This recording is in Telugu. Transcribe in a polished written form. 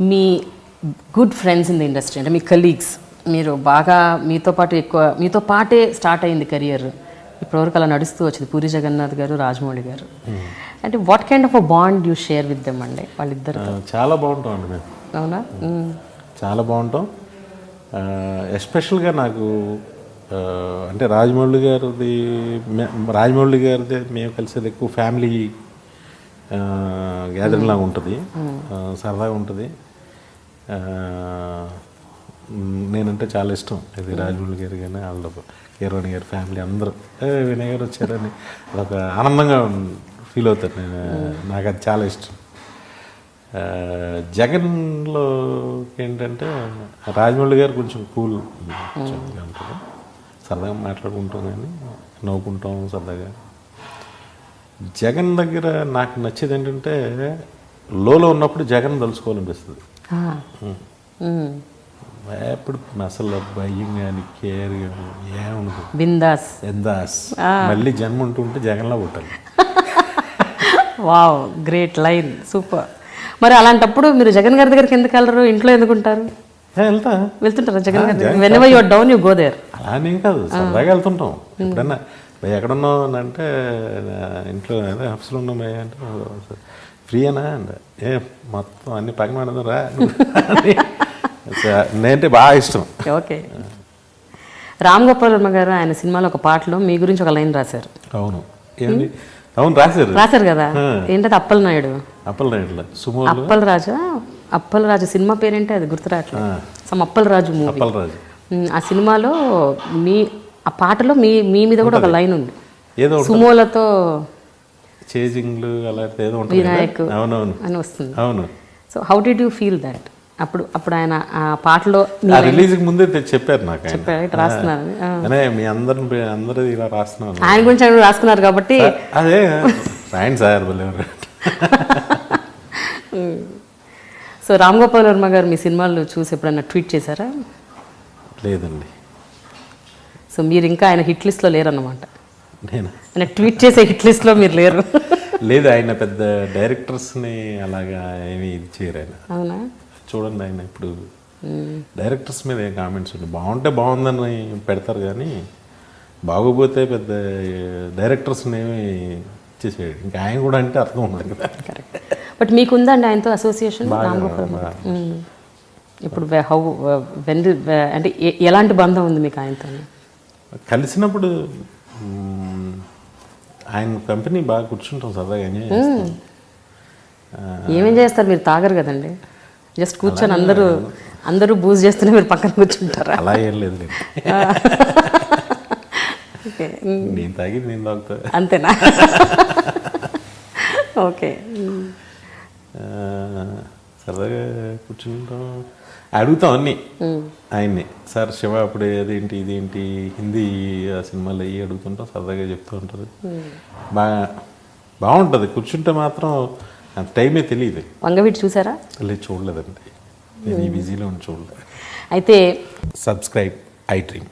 Me good friends in the industry అంటే మీ కలీగ్స్, మీరు బాగా మీతో పాటే స్టార్ట్ అయింది కెరియర్, ఇప్పటివరకు అలా నడుస్తూ వచ్చింది, పూరి జగన్నాథ్ గారు, రాజమౌళి గారు. అంటే what kind of a bond you share with them అండి వాళ్ళిద్దరు? చాలా బాగుంటాం అండి మేము. అవునా? చాలా బాగుంటాం. ఎస్పెషల్గా నాకు అంటే రాజమౌళి గారిది మేము కలిసేది ఎక్కువ ఫ్యామిలీ గ్యాదరింగ్ లాగా ఉంటుంది, సరదాగా ఉంటుంది. నేనంటే చాలా ఇష్టం. ఇది రాజమౌళి గారు కానీ వాళ్ళ కీరవాణి గారి ఫ్యామిలీ అందరూ వినయ్ గారు వచ్చారని అదొక ఆనందంగా ఫీల్ అవుతాను నేను. నాకు అది చాలా ఇష్టం. జగన్లో ఏంటంటే రాజమౌళి గారు కొంచెం కూల్ ఉంటుంది, సరదాగా మాట్లాడుకుంటాం కానీ నవ్వుకుంటాం సరదాగా. జగన్ దగ్గర నాకు నచ్చేది ఏంటంటే లోలో ఉన్నప్పుడు జగన్ తలుచుకోవాలనిపిస్తుంది. ఎప్పుడు అసలు భయం కానీ కేర్ కానీ ఏముండదు, బిందాస్. మళ్ళీ జన్మ ఉంటుంటే జగన్లో పుట్టాలి. Wow, great line, super. మరి అలాంటప్పుడు మీరు జగన్ గారి దగ్గరికి ఎందుకు వెళ్ళరు, ఇంట్లో ఎందుకుంటారు? వెళ్తుంటారా జగన్ గారి? Whenever you are down you go there. అలానేం కాదు, సరదాగా వెళ్తుంటాం. ఎప్పుడన్నా ఎక్కడున్నావు అంటే ఇంట్లో ఆఫీస్లో ఉన్నాం అంటే ఫ్రీయేనా అంటే మొత్తం అన్ని పక్కన పడదు రా. నేనంటే బాగా ఇష్టం. ఓకే. రామ్ గోపాల్ వర్మ గారు ఆయన సినిమాలో ఒక పాటలో మీ గురించి ఒక లైన్ రాశారు. అవును, ఏమండి? అవును, రాశారు కదా. ఏంటది? అప్పలనాయుడు. అప్పలరాజు సినిమా పేరేంటే అది గుర్తురాట్లేదు. Some Appalaraju movie. ఆ సినిమాలో ఆ పాటలో మీ మీద కూడా ఒక లైన్ ఉంది, సుమోలతో చేజింగ్లు అలా వినాయక్ అని వస్తుంది. అవును. So how did you feel that? అప్పుడు ఆయన ఆ పాటలో రిలీజ్ ముందే చెప్పారు నాకు, రాస్తున్నారు మీ అందరూ ఇలా రాస్తున్నారు, ఆయన గురించి ఆయన రాసుకున్నారు కాబట్టి అదే రాయండి సార్. సో రామ్ గోపాల్ వర్మ గారు మీ సినిమాలు చూసి ఎప్పుడన్నా ట్వీట్ చేశారా? లేదండి. సో మీరు ఇంకా ఆయన హిట్ లిస్ట్లో లేరన్నమాట. నేను ట్వీట్ చేసే హిట్ లిస్ట్లో మీరు లేరు. లేదు, ఆయన పెద్ద డైరెక్టర్స్ని అలాగా ఏమి ఇది చేయరు ఆయన. అవునా? చూడండి, ఆయన ఇప్పుడు డైరెక్టర్స్ మీద ఏం కామెంట్స్ ఉండి బాగుంటే బాగుందని పెడతారు కానీ బాగోపోతే పెద్ద డైరెక్టర్స్ని ఏమి చేసేయడు. ఇంకా ఆయన కూడా అంటే అర్థం ఉండదు కదా. కరెక్ట్. బట్ మీకుందండి ఆయనతో అసోసియేషన్? ఇప్పుడు అంటే ఎలాంటి బంధం ఉంది మీకు ఆయనతో? కలిసినప్పుడు ఆయన కంపెనీ బాగా కూర్చుంటాం, సరదాగా ఎంజాయ్ చేస్తాం. ఏమేం చేస్తారు? మీరు తాగరు కదండి, జస్ట్ కూర్చొని అందరూ బూజ్ చేస్తూనే మీరు పక్కన కూర్చుంటారా? అలా ఏం లేదు, నేను తాగి నేను తాగుతా, అంతేనా? ఓకే. సరదాగా కూర్చుంటాం, అడుగుతాం అన్నీ ఆయన్ని. సార్ శివ అప్పుడు అదేంటి ఇదేంటి హిందీ ఆ సినిమాలు అయ్యి అడుగుతుంటాం, సరదాగా చెప్తూ ఉంటారు. బాగుంటుంది కూర్చుంటే మాత్రం, అంత టైమే తెలియదు. వంగవీటి చూసారా? లేదు, చూడలేదండి, నేను ఈ బిజీలో చూడలేదు. అయితే సబ్స్క్రైబ్ ఐ డ్రీమ్.